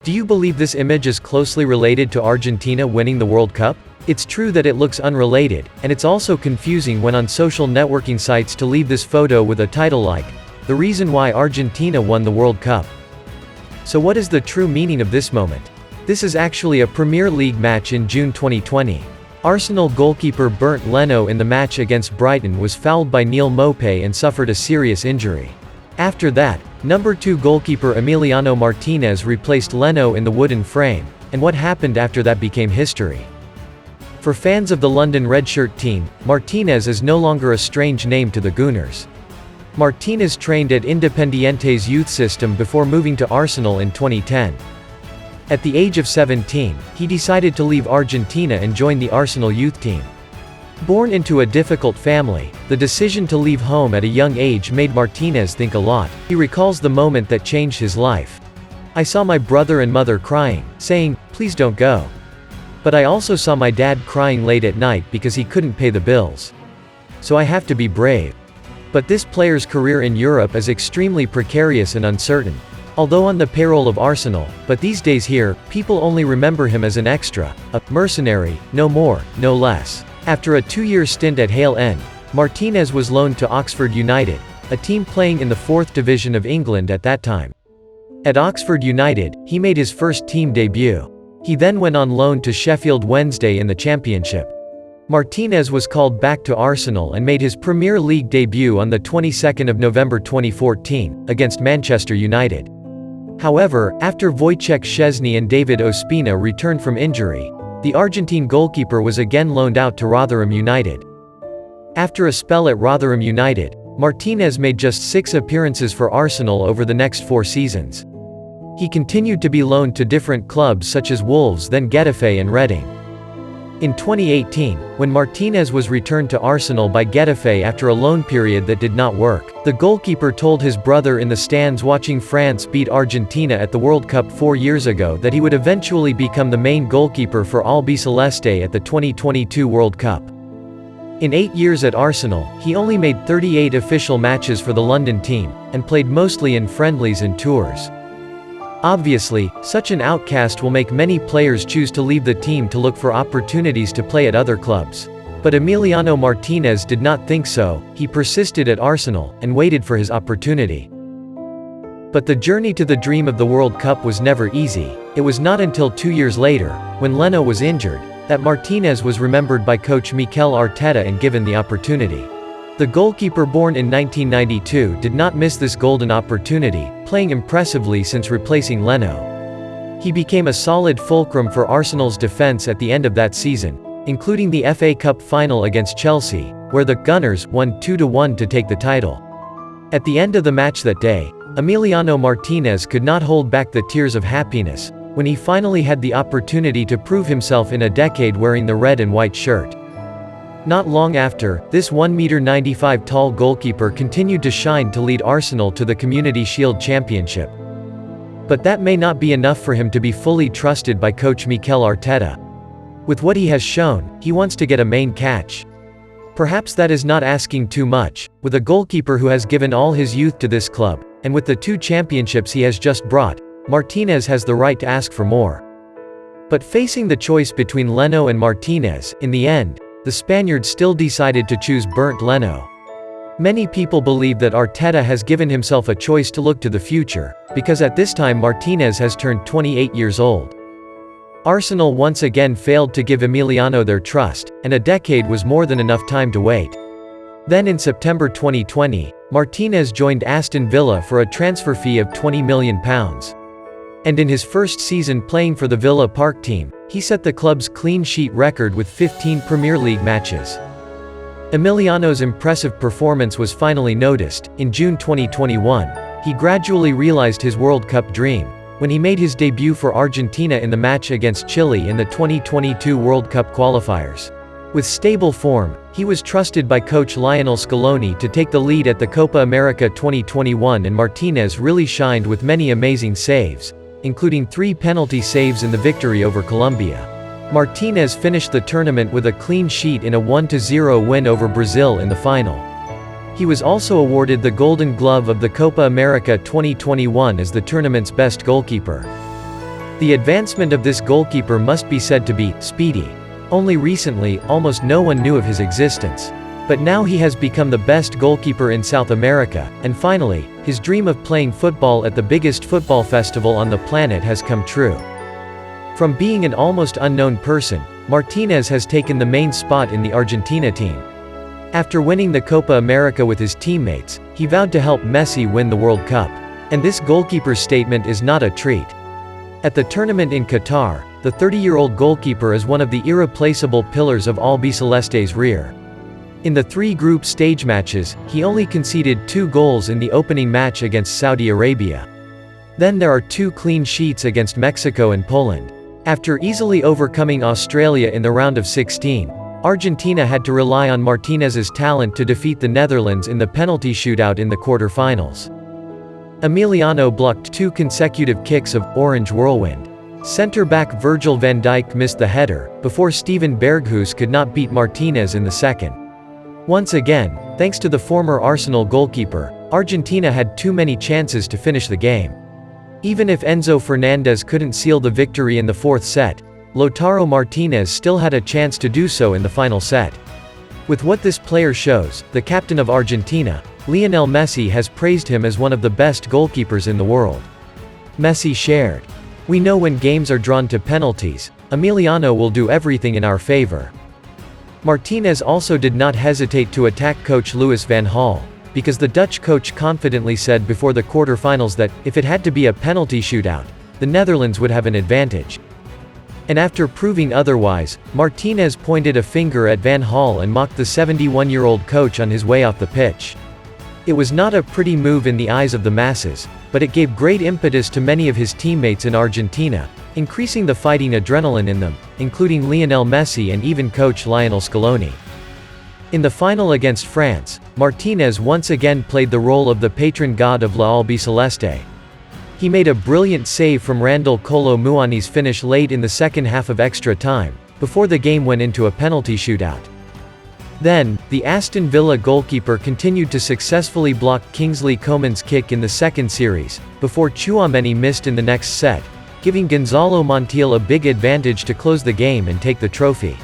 Do you believe this image is closely related to Argentina winning the World Cup? It's true that it looks unrelated, and it's also confusing when on social networking sites to leave this photo with a title like, "The reason why Argentina won the World Cup." So what is the true meaning of this moment? This is actually a Premier League match in June 2020. Arsenal goalkeeper Bernd Leno in the match against Brighton was fouled by Neal Maupay and suffered a serious injury. After that, number 2 goalkeeper Emiliano Martinez replaced Leno in the wooden frame, and what happened after that became history. For fans of the London Redshirt team, Martinez is no longer a strange name to the Gooners. Martinez trained at Independiente's youth system before moving to Arsenal in 2010. At the age of 17, he decided to leave Argentina and join the Arsenal youth team. Born into a difficult family, the decision to leave home at a young age made Martinez think a lot. He recalls the moment that changed his life. "I saw my brother and mother crying, saying, 'Please don't go.' But I also saw my dad crying late at night because he couldn't pay the bills. So I have to be brave." But this player's career in Europe is extremely precarious and uncertain. Although on the payroll of Arsenal, but these days here, people only remember him as an extra, a mercenary, no more, no less. After a 2-year stint at Hale End, Martinez was loaned to Oxford United, a team playing in the 4th division of England at that time. At Oxford United, he made his first team debut. He then went on loan to Sheffield Wednesday in the Championship. Martinez was called back to Arsenal and made his Premier League debut on the 22nd of November 2014, against Manchester United. However, after Wojciech Szczesny and David Ospina returned from injury, the Argentine goalkeeper was again loaned out to Rotherham United. After a spell at Rotherham United, Martinez made just 6 appearances for Arsenal over the next 4 seasons. He continued to be loaned to different clubs such as Wolves, then Getafe and Reading. In 2018, when Martinez was returned to Arsenal by Getafe after a loan period that did not work, the goalkeeper told his brother in the stands watching France beat Argentina at the World Cup 4 years ago that he would eventually become the main goalkeeper for Albiceleste at the 2022 World Cup. In 8 years at Arsenal, he only made 38 official matches for the London team, and played mostly in friendlies and tours. Obviously, such an outcast will make many players choose to leave the team to look for opportunities to play at other clubs. But Emiliano Martinez did not think so. He persisted at Arsenal, and waited for his opportunity. But the journey to the dream of the World Cup was never easy. It was not until 2 years later, when Leno was injured, that Martinez was remembered by coach Mikel Arteta and given the opportunity. The goalkeeper born in 1992 did not miss this golden opportunity, playing impressively since replacing Leno. He became a solid fulcrum for Arsenal's defense at the end of that season, including the FA Cup final against Chelsea, where the Gunners won 2-1 to take the title. At the end of the match that day, Emiliano Martinez could not hold back the tears of happiness, when he finally had the opportunity to prove himself in a decade wearing the red and white shirt. Not long after, this 1.95 m tall goalkeeper continued to shine to lead Arsenal to the Community Shield Championship. But that may not be enough for him to be fully trusted by coach Mikel Arteta. With what he has shown, he wants to get a main catch. Perhaps that is not asking too much, with a goalkeeper who has given all his youth to this club, and with the 2 championships he has just brought, Martinez has the right to ask for more. But facing the choice between Leno and Martinez, in the end, the Spaniard still decided to choose Bernd Leno. Many people believe that Arteta has given himself a choice to look to the future, because at this time Martinez has turned 28 years old. Arsenal once again failed to give Emiliano their trust, and a decade was more than enough time to wait. Then in September 2020, Martinez joined Aston Villa for a transfer fee of £20 million. And in his first season playing for the Villa Park team, he set the club's clean sheet record with 15 Premier League matches. Emiliano's impressive performance was finally noticed. In June 2021, he gradually realized his World Cup dream, when he made his debut for Argentina in the match against Chile in the 2022 World Cup qualifiers. With stable form, he was trusted by coach Lionel Scaloni to take the lead at the Copa America 2021, and Martinez really shined with many amazing saves, including 3 penalty saves in the victory over Colombia. Martinez finished the tournament with a clean sheet in a 1-0 win over Brazil in the final. He was also awarded the Golden Glove of the Copa America 2021 as the tournament's best goalkeeper. The advancement of this goalkeeper must be said to be speedy. Only recently, almost no one knew of his existence. But now he has become the best goalkeeper in South America, and finally, his dream of playing football at the biggest football festival on the planet has come true. From being an almost unknown person, Martinez has taken the main spot in the Argentina team. After winning the Copa America with his teammates, he vowed to help Messi win the World Cup. And this goalkeeper's statement is not a treat. At the tournament in Qatar, the 30-year-old goalkeeper is one of the irreplaceable pillars of Albiceleste's rear. In the 3 group stage matches, he only conceded 2 goals in the opening match against Saudi Arabia. Then there are 2 clean sheets against Mexico and Poland. After easily overcoming Australia in the round of 16, Argentina had to rely on Martinez's talent to defeat the Netherlands in the penalty shootout in the quarter-finals. Emiliano blocked 2 consecutive kicks of orange whirlwind. Centre-back Virgil van Dijk missed the header, before Steven Berghuis could not beat Martinez in the second. Once again, thanks to the former Arsenal goalkeeper, Argentina had too many chances to finish the game. Even if Enzo Fernandez couldn't seal the victory in the 4th set, Lautaro Martinez still had a chance to do so in the final set. With what this player shows, the captain of Argentina, Lionel Messi, has praised him as one of the best goalkeepers in the world. Messi shared, "We know when games are drawn to penalties, Emiliano will do everything in our favor." Martinez also did not hesitate to attack coach Louis van Gaal, because the Dutch coach confidently said before the quarter-finals that, if it had to be a penalty shootout, the Netherlands would have an advantage. And after proving otherwise, Martinez pointed a finger at Van Gaal and mocked the 71-year-old coach on his way off the pitch. It was not a pretty move in the eyes of the masses, but it gave great impetus to many of his teammates in Argentina, increasing the fighting adrenaline in them, including Lionel Messi and even coach Lionel Scaloni. In the final against France, Martinez once again played the role of the patron god of La Albiceleste. He made a brilliant save from Randall Kolo Muani's finish late in the second half of extra time, before the game went into a penalty shootout. Then, the Aston Villa goalkeeper continued to successfully block Kingsley Coman's kick in the second series, before Tchouaméni missed in the next set, giving Gonzalo Montiel a big advantage to close the game and take the trophy.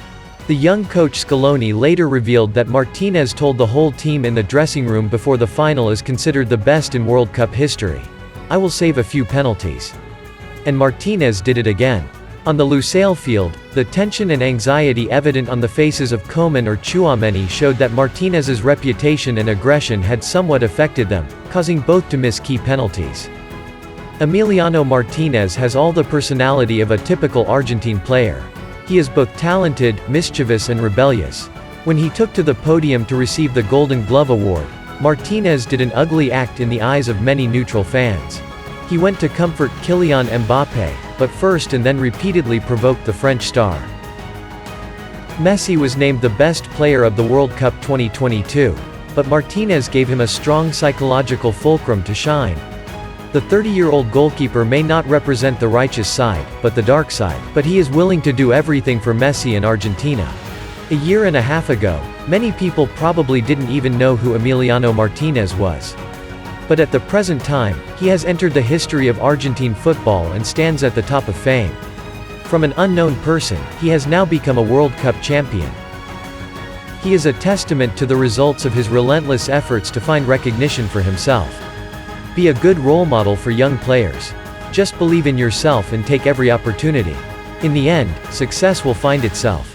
The young coach Scaloni later revealed that Martinez told the whole team in the dressing room before the final is considered the best in World Cup history. "I will save a few penalties." And Martinez did it again. On the Lusail field, the tension and anxiety evident on the faces of Coman or Tchouaméni showed that Martinez's reputation and aggression had somewhat affected them, causing both to miss key penalties. Emiliano Martinez has all the personality of a typical Argentine player. He is both talented, mischievous and rebellious. When he took to the podium to receive the Golden Glove Award, Martinez did an ugly act in the eyes of many neutral fans. He went to comfort Kylian Mbappé, but first and then repeatedly provoked the French star. Messi was named the best player of the World Cup 2022, but Martinez gave him a strong psychological fulcrum to shine. The 30-year-old goalkeeper may not represent the righteous side, but the dark side, but he is willing to do everything for Messi and Argentina. A year and a half ago, many people probably didn't even know who Emiliano Martinez was. But at the present time, he has entered the history of Argentine football and stands at the top of fame. From an unknown person, he has now become a World Cup champion. He is a testament to the results of his relentless efforts to find recognition for himself. Be a good role model for young players. Just believe in yourself and take every opportunity. In the end, success will find itself.